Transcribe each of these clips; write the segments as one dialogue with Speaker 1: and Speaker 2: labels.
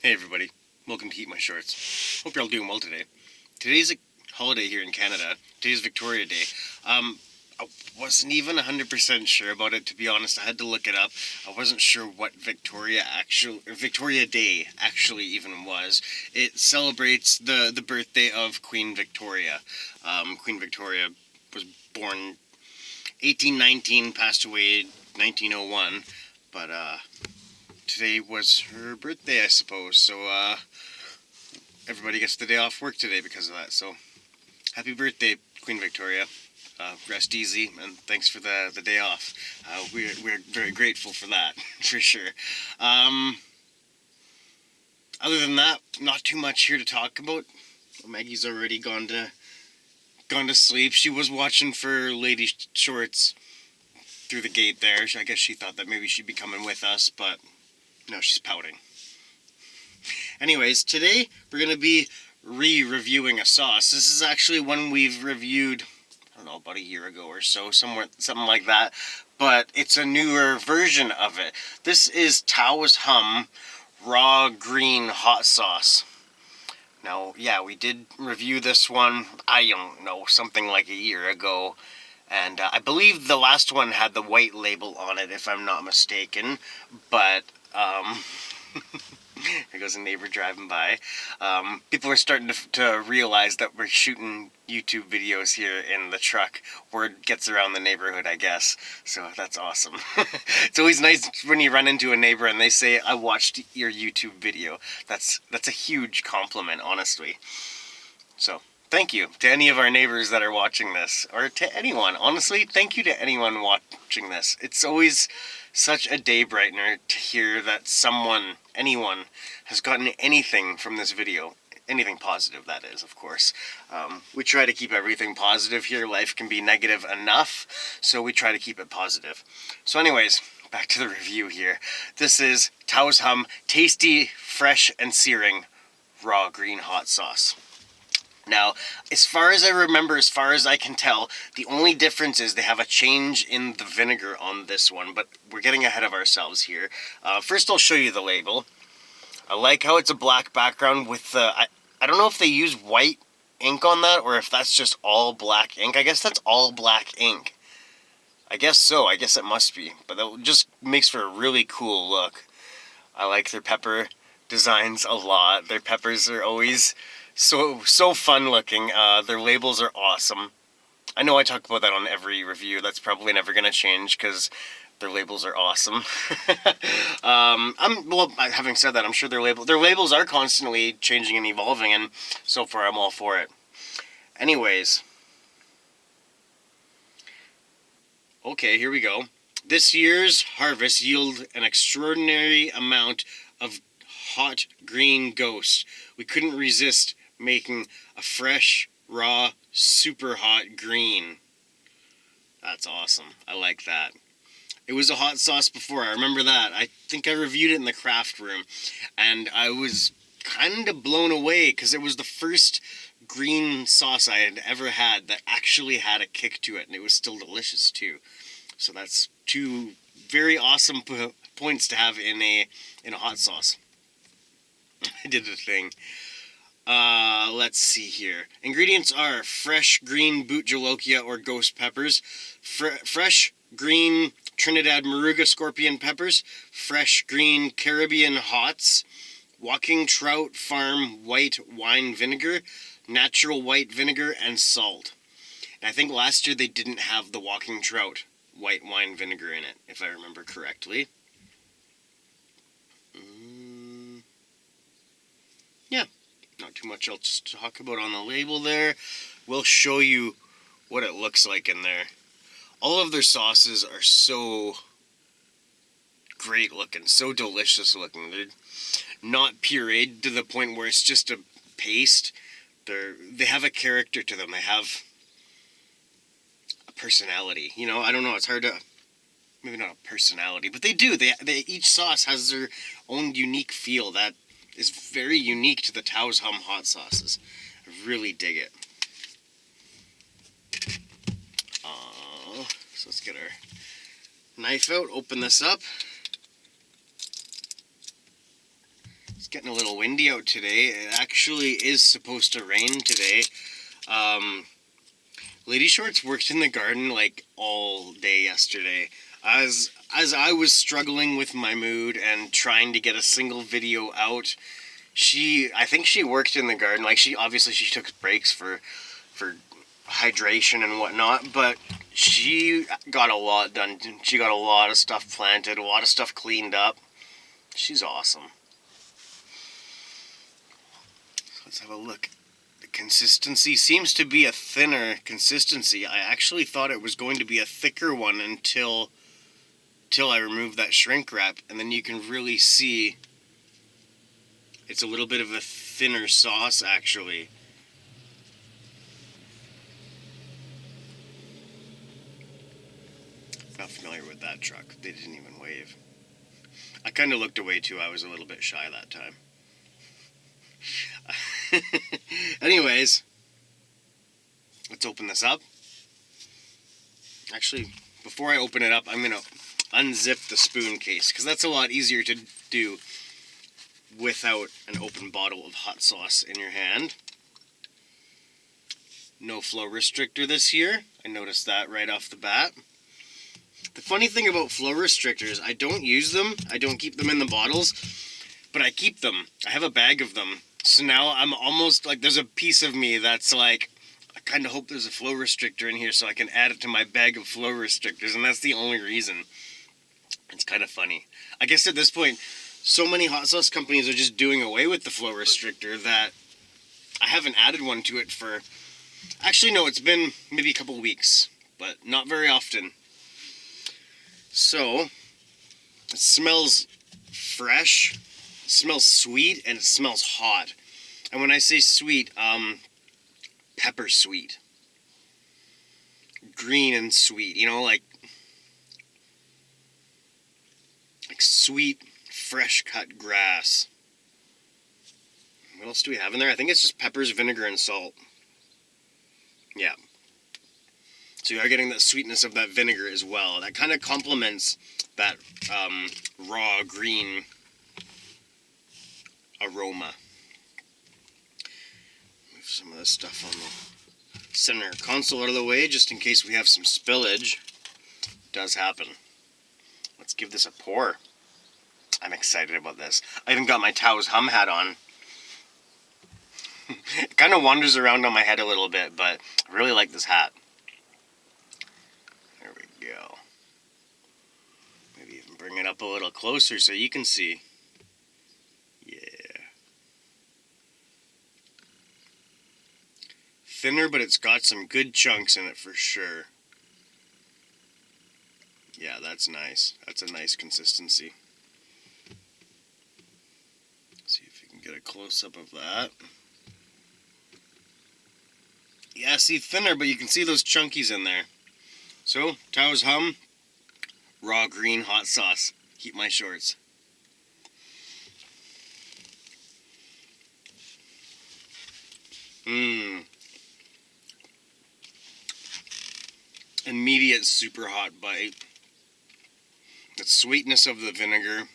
Speaker 1: Hey everybody, welcome to Heat My Shorts. Hope you're all doing well today. Today's a holiday here in Canada. Today's Victoria Day. I wasn't even 100% sure about it, to be honest. I had to look it up. I wasn't sure what Victoria Day actually even was. It celebrates the birthday of Queen Victoria. Queen Victoria was born 1819, passed away 1901, but today was her birthday, I suppose. So everybody gets the day off work today because of that. So happy birthday, Queen Victoria. Rest easy, and thanks for the day off. We're very grateful for that, for sure. Other than that, not too much here to talk about. Maggie's already gone to sleep. She was watching for Lady Shorts through the gate there. I guess she thought that maybe she'd be coming with us, but no, she's pouting. Anyways, today we're going to be re-reviewing a sauce. This is actually one we've reviewed, I don't know, about a year ago or so, something like that. But it's a newer version of it. This is Taos Hum Raw Green Hot Sauce. Now, yeah, we did review this one, I don't know, something like a year ago. And I believe the last one had the white label on it, if I'm not mistaken. But, there goes a neighbor driving by. People are starting to realize that we're shooting YouTube videos here in the truck. Word gets around the neighborhood, I guess. So that's awesome. It's always nice when you run into a neighbor and they say, I watched your YouTube video. That's a huge compliment, honestly. So thank you to any of our neighbors that are watching this, or to anyone. Honestly, thank you to anyone watching this. It's always such a day brightener to hear that anyone, has gotten anything from this video. Anything positive, that is, of course. We try to keep everything positive here. Life can be negative enough, so we try to keep it positive. So anyways, back to the review here. This is Taos Hum Tasty, Fresh, and Searing Raw Green Hot Sauce. Now, as far as I remember, as far as I can tell, the only difference is they have a change in the vinegar on this one, but we're getting ahead of ourselves here. First, I'll show you the label. I like how it's a black background with the... I don't know if they use white ink on that, or if that's just all black ink. I guess that's all black ink. I guess so. I guess it must be. But that just makes for a really cool look. I like their pepper designs a lot. Their peppers are always so fun looking. Their labels are awesome. I know I talk about that on every review. That's probably never going to change because their labels are awesome. Having said that, I'm sure their labels are constantly changing and evolving, and so far I'm all for it. Anyways. Okay, here we go. This year's harvest yielded an extraordinary amount of hot green ghost. We couldn't resist making a fresh, raw, super hot green. That's awesome. I like that. It was a hot sauce before, I remember that. I think I reviewed it in the craft room, and I was kind of blown away because it was the first green sauce I had ever had that actually had a kick to it, and it was still delicious too. So that's two very awesome points to have in a hot sauce. I did the thing. Let's see here. Ingredients are fresh green boot jolokia or ghost peppers, fresh green Trinidad Moruga scorpion peppers, fresh green Caribbean hots, Walking Trout Farm white wine vinegar, natural white vinegar, and salt. And I think last year they didn't have the Walking Trout white wine vinegar in it, if I remember correctly. Yeah, not too much else to talk about on the label there. We'll show you what it looks like in there. All of their sauces are so great looking, so delicious looking. They're not pureed to the point where it's just a paste. They have a character to them. They have a personality. You know, I don't know. It's hard to... Maybe not a personality, but they do. Each sauce has their own unique feel that is very unique to the Taos Hum hot sauces. I really dig it. So let's get our knife out, open this up. It's getting a little windy out today. It actually is supposed to rain today. Lady Shorts worked in the garden like all day yesterday. As I was struggling with my mood and trying to get a single video out, I think she worked in the garden. Like she took breaks for hydration and whatnot, but she got a lot done. She got a lot of stuff planted, a lot of stuff cleaned up. She's awesome. Let's have a look. The consistency seems to be a thinner consistency. I actually thought it was going to be a thicker one until I removed that shrink wrap, and then you can really see it's a little bit of a thinner sauce actually. Not familiar with that truck. They didn't even wave. I kind of looked away too. I was a little bit shy that time. Anyways, let's open this up. Actually, before I open it up, I'm going to unzip the spoon case, because that's a lot easier to do without an open bottle of hot sauce in your hand. No flow restrictor this year. I noticed that right off the bat. The funny thing about flow restrictors, I don't use them. I don't keep them in the bottles, but I keep them. I have a bag of them. So now I'm almost like, there's a piece of me that's like, I kind of hope there's a flow restrictor in here so I can add it to my bag of flow restrictors, and that's the only reason. It's kind of funny. I guess at this point, so many hot sauce companies are just doing away with the flow restrictor that I haven't added one to it for, actually no, it's been maybe a couple weeks, but not very often. So, it smells fresh, it smells sweet, and it smells hot. And when I say sweet, pepper sweet. Green and sweet, you know, like sweet, fresh cut grass. What else do we have in there? I think it's just peppers, vinegar, and salt. Yeah. So you are getting that sweetness of that vinegar as well. That kind of complements that raw green aroma. Move some of this stuff on the center console out of the way just in case we have some spillage. It does happen. Let's give this a pour. I'm excited about this. I even got my Taos Hum hat on. It kind of wanders around on my head a little bit, but I really like this hat. There we go. Maybe even bring it up a little closer so you can see. Yeah. Thinner, but it's got some good chunks in it for sure. Yeah, that's nice. That's a nice consistency. See if you can get a close-up of that. Yeah, see, thinner, but you can see those chunkies in there. So, Taos Hum, raw green hot sauce. HeatMyShorts. Immediate super hot bite. The sweetness of the vinegar.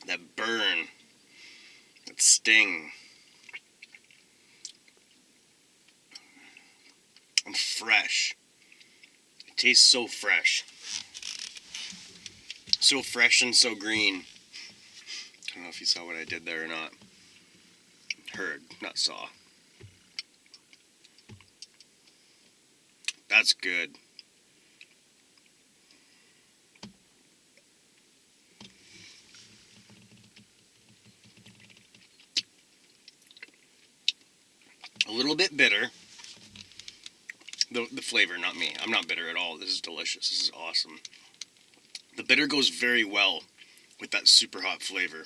Speaker 1: That burn. That sting. And fresh. It tastes so fresh. So fresh and so green. I don't know if you saw what I did there or not. Heard, not saw. That's good. A little bit bitter. The flavor, not me. I'm not bitter at all. This is delicious. This is awesome. The bitter goes very well with that super hot flavor.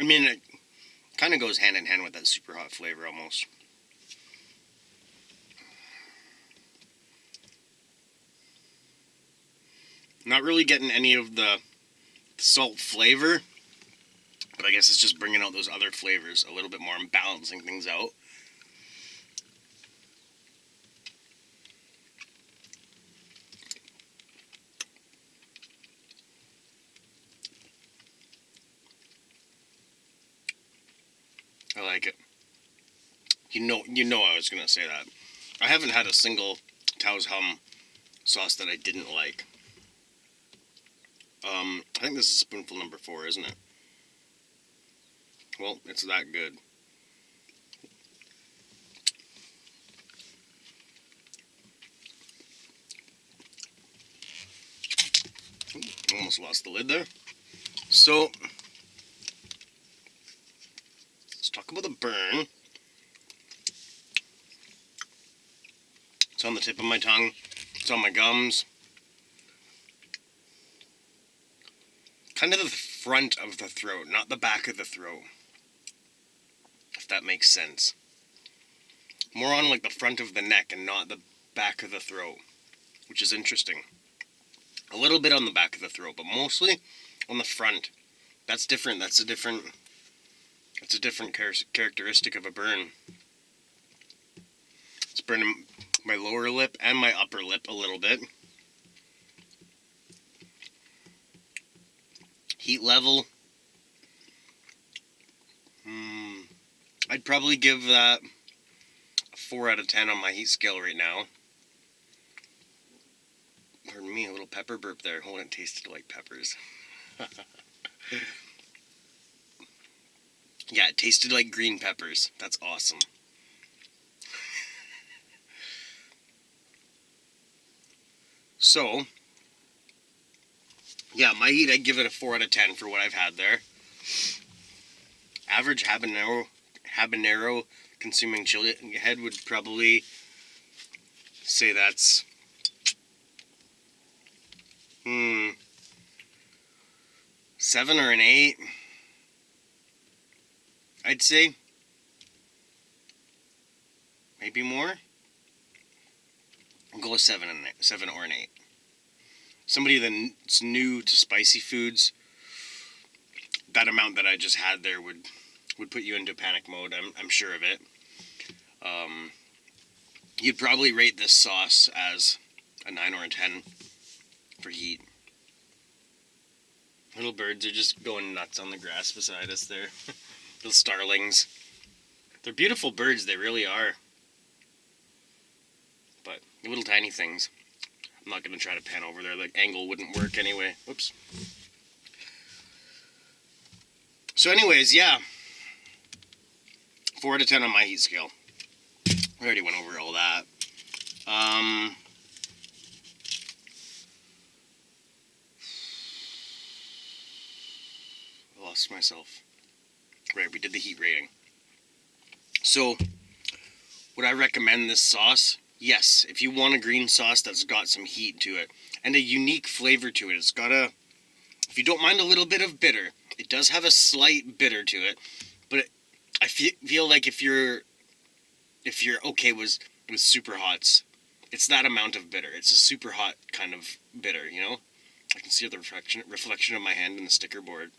Speaker 1: I mean, it kind of goes hand in hand with that super hot flavor almost. Not really getting any of the salt flavor, but I guess it's just bringing out those other flavors a little bit more and balancing things out.
Speaker 2: I like it. You know I was gonna say that. I haven't had a single Taos Hum sauce that I didn't like. I think this is spoonful number 4, isn't it? Well, it's that good. Almost lost the lid there. So, let's talk about the burn. It's on the tip of my tongue. It's on my gums. Kind of the front of the throat, not the back of the throat. If that makes sense. More on like the front of the neck and not the back of the throat, which is interesting. A little bit on the back of the throat, but mostly on the front. That's different. That's a different characteristic of a burn. It's burning my lower lip and my upper lip a little bit. Heat level. I'd probably give that a 4 out of 10 on my heat scale right now. Pardon me, a little pepper burp there. Oh, it tasted like peppers. Yeah, it tasted like green peppers. That's awesome. So, yeah, my heat, I'd give it a 4 out of 10 for what I've had there. Average habanero consuming chili head would probably say that's 7 or an 8. I'd say. Maybe more. I'll go with 7 or an 8. Somebody that's new to spicy foods, that amount that I just had there would put you into panic mode. I'm sure of it. You'd probably rate this sauce as a 9 or a 10 for heat. Little birds are just going nuts on the grass beside us there. Little starlings. They're beautiful birds, they really are. But little tiny things. I'm not going to try to pan over there. The angle wouldn't work anyway. Whoops. So anyways, yeah. 4 out of 10 on my heat scale. I already went over all that. I lost myself. Right, we did the heat rating. So, would I recommend this sauce? Yes, if you want a green sauce that's got some heat to it and a unique flavor to it. It's got if you don't mind a little bit of bitter, it does have a slight bitter to it, but I feel like if you're okay with super hots, it's that amount of bitter. It's a super hot kind of bitter, you know? I can see the reflection of my hand in the sticker board.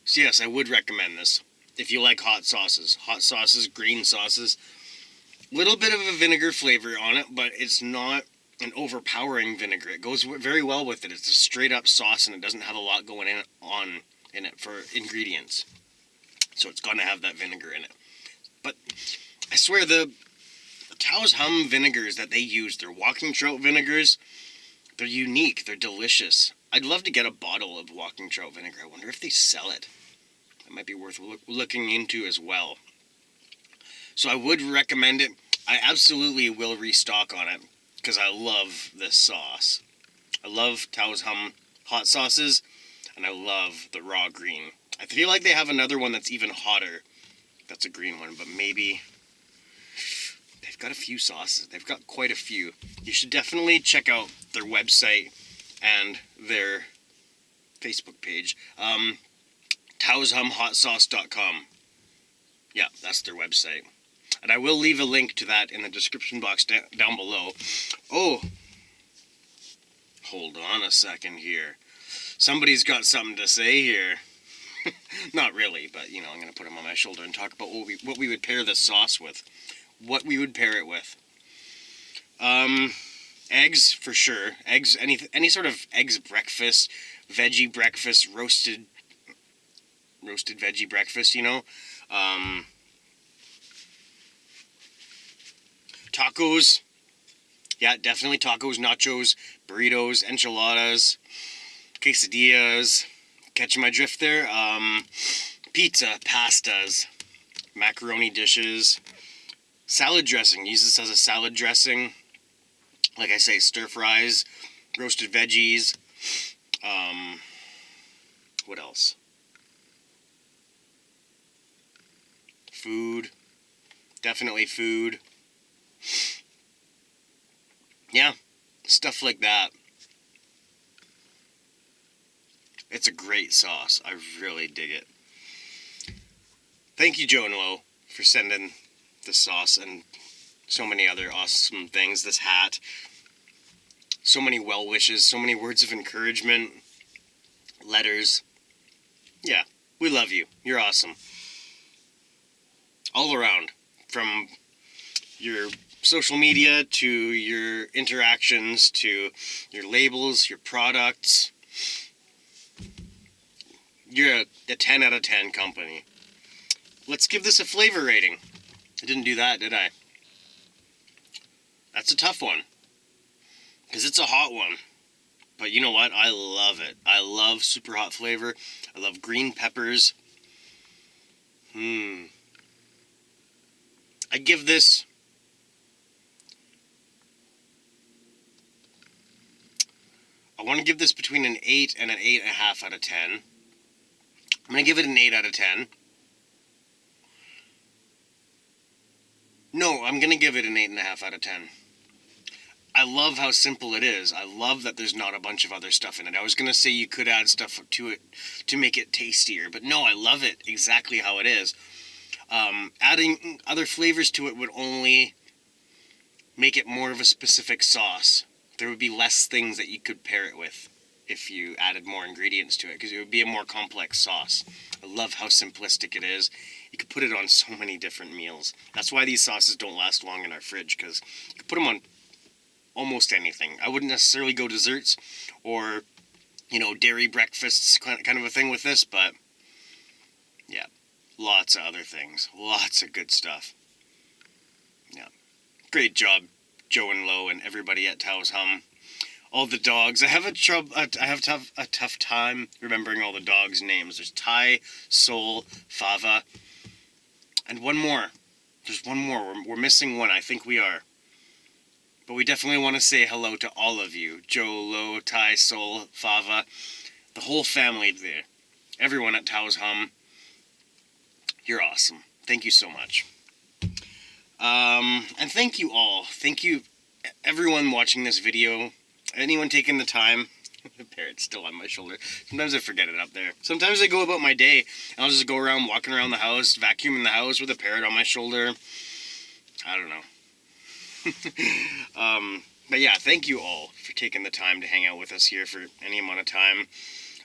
Speaker 2: So yes, I would recommend this if you like hot sauces, green sauces. Little bit of a vinegar flavor on it, but it's not an overpowering vinegar. It goes very well with it. It's a straight up sauce, and it doesn't have a lot going in it for ingredients. So it's gonna have that vinegar in it. But I swear the Taos Hum vinegars that they use, they're Walking Trout vinegars. They're unique. They're delicious. I'd love to get a bottle of Walking Trout vinegar. I wonder if they sell it. That might be worth looking into as well. So I would recommend it. I absolutely will restock on it because I love this sauce. I love Taos Hum hot sauces, and I love the raw green. I feel like they have another one that's even hotter. That's a green one, but maybe they've got a few sauces. They've got quite a few. You should definitely check out their website and their Facebook page. TaosHumHotSauce.com. Yeah, that's their website. And I will leave a link to that in the description box down below. Oh, hold on a second here. Somebody's got something to say here. Not really, but, you know, I'm going to put him on my shoulder and talk about what we would pair this sauce with. What we would pair it with. Eggs, for sure. Eggs, any sort of eggs breakfast, veggie breakfast, roasted roasted veggie breakfast, you know. Tacos. Yeah, definitely tacos, nachos, burritos, enchiladas, quesadillas. Catching my drift there. Pizza, pastas, macaroni dishes, salad dressing. Use this as a salad dressing. Like I say, stir fries, roasted veggies. What else? Food. Definitely food. Yeah, stuff like that. It's a great sauce. I really dig it. Thank you, Joe and Lo, for sending the sauce and so many other awesome things. This hat. So many well wishes, so many words of encouragement, letters. Yeah, we love you. You're awesome. All around. From your social media to your interactions to your labels, your products. You're a 10 out of 10 company. Let's give this a flavor rating. I didn't do that, did I? That's a tough one. Because it's a hot one. But you know what? I love it. I love super hot flavor. I love green peppers. I give this... I want to give this between an 8 and an 8.5 out of 10. I'm going to give it an 8 out of 10. No, I'm going to give it an 8.5 out of 10. I love how simple it is. I love that there's not a bunch of other stuff in it. I was going to say you could add stuff to it to make it tastier, but no, I love it exactly how it is. Adding other flavors to it would only make it more of a specific sauce. There would be less things that you could pair it with if you added more ingredients to it, because it would be a more complex sauce. I love how simplistic it is. You could put it on so many different meals. That's why these sauces don't last long in our fridge, because you could put them on almost anything. I wouldn't necessarily go desserts or, dairy breakfasts kind of a thing with this, but yeah, lots of other things. Lots of good stuff. Yeah. Great job, Joe and Lo and everybody at Taos Hum. All the dogs. I have a tough time remembering all the dogs' names. There's Ty, Sol, Fava, and one more. There's one more. We're missing one. I think we are. But we definitely want to say hello to all of you. Joe, Lo, Ty, Sol, Fava, the whole family there. Everyone at Taos Hum. You're awesome. Thank you so much. And thank you all. Thank you, everyone watching this video. Anyone taking the time. The parrot's still on my shoulder. Sometimes I forget it up there. Sometimes I go about my day and I'll just go around walking around the house, vacuuming the house with a parrot on my shoulder. I don't know. But yeah, thank you all for taking the time to hang out with us here for any amount of time.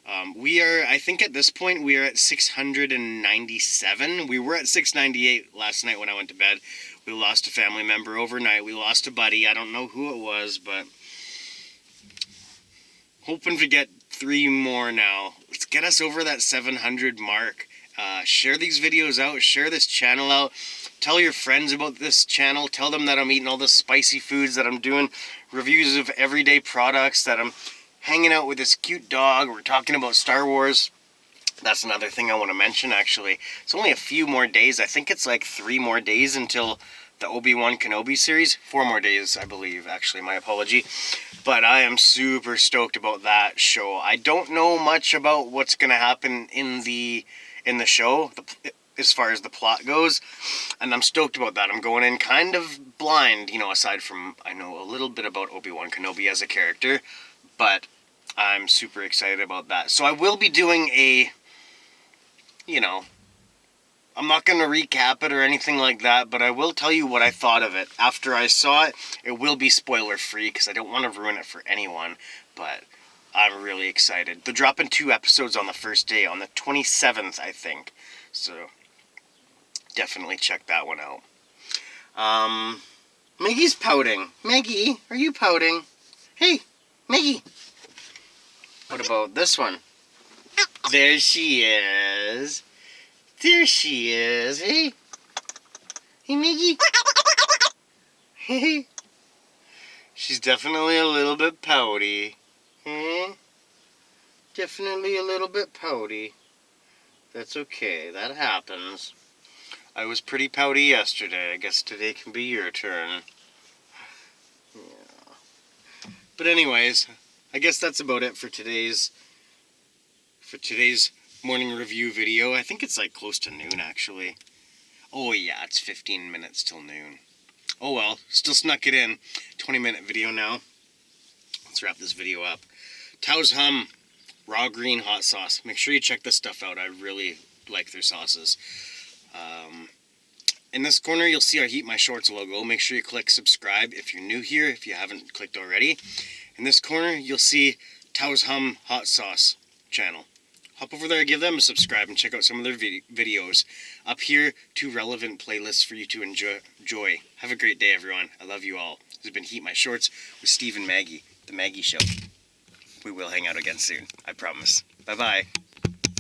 Speaker 2: I think at this point, we are at 697. We were at 698 last night when I went to bed. We lost a family member overnight. We lost a buddy. I don't know who it was, but hoping to get 3 more now. Let's get us over that 700 mark. Share these videos out. Share this channel out. Tell your friends about this channel. Tell them that I'm eating all the spicy foods, that I'm doing reviews of everyday products, that I'm hanging out with this cute dog. We're talking about Star Wars. That's another thing I want to mention, actually. It's only a few more days. I think it's like 3 more days until the Obi-Wan Kenobi series. 4 more days, I believe, actually. My apology. But I am super stoked about that show. I don't know much about what's going to happen in the show, as far as the plot goes. And I'm stoked about that. I'm going in kind of blind, aside from I know a little bit about Obi-Wan Kenobi as a character. But I'm super excited about that. So I will be doing I'm not going to recap it or anything like that, but I will tell you what I thought of it. After I saw it, it will be spoiler free because I don't want to ruin it for anyone, but I'm really excited. They're dropping 2 episodes on the first day, on the 27th, I think. So definitely check that one out. Maggie's pouting. Maggie, are you pouting? Hey, Maggie. What about this one? There she is. There she is, hey? Hey, Miggy? Hey? She's definitely a little bit pouty. Hmm? Definitely a little bit pouty. That's okay, that happens. I was pretty pouty yesterday. I guess today can be your turn. Yeah. But anyways, I guess that's about it for today's morning review video. I think it's like close to noon actually. Oh yeah, it's 15 minutes till noon. Oh well, still snuck it in. 20-minute video now. Let's wrap this video up. Taos Hum Raw Green Hot Sauce. Make sure you check this stuff out. I really like their sauces. In this corner, you'll see our HeatMyShorts logo. Make sure you click subscribe if you're new here, if you haven't clicked already. In this corner, you'll see Taos Hum Hot Sauce channel. Hop over there, give them a subscribe, and check out some of their videos. Up here, 2 relevant playlists for you to enjoy. Have a great day, everyone. I love you all. This has been HeatMyShorts with Steve and Maggie, The Maggie Show. We will hang out again soon. I promise. Bye-bye.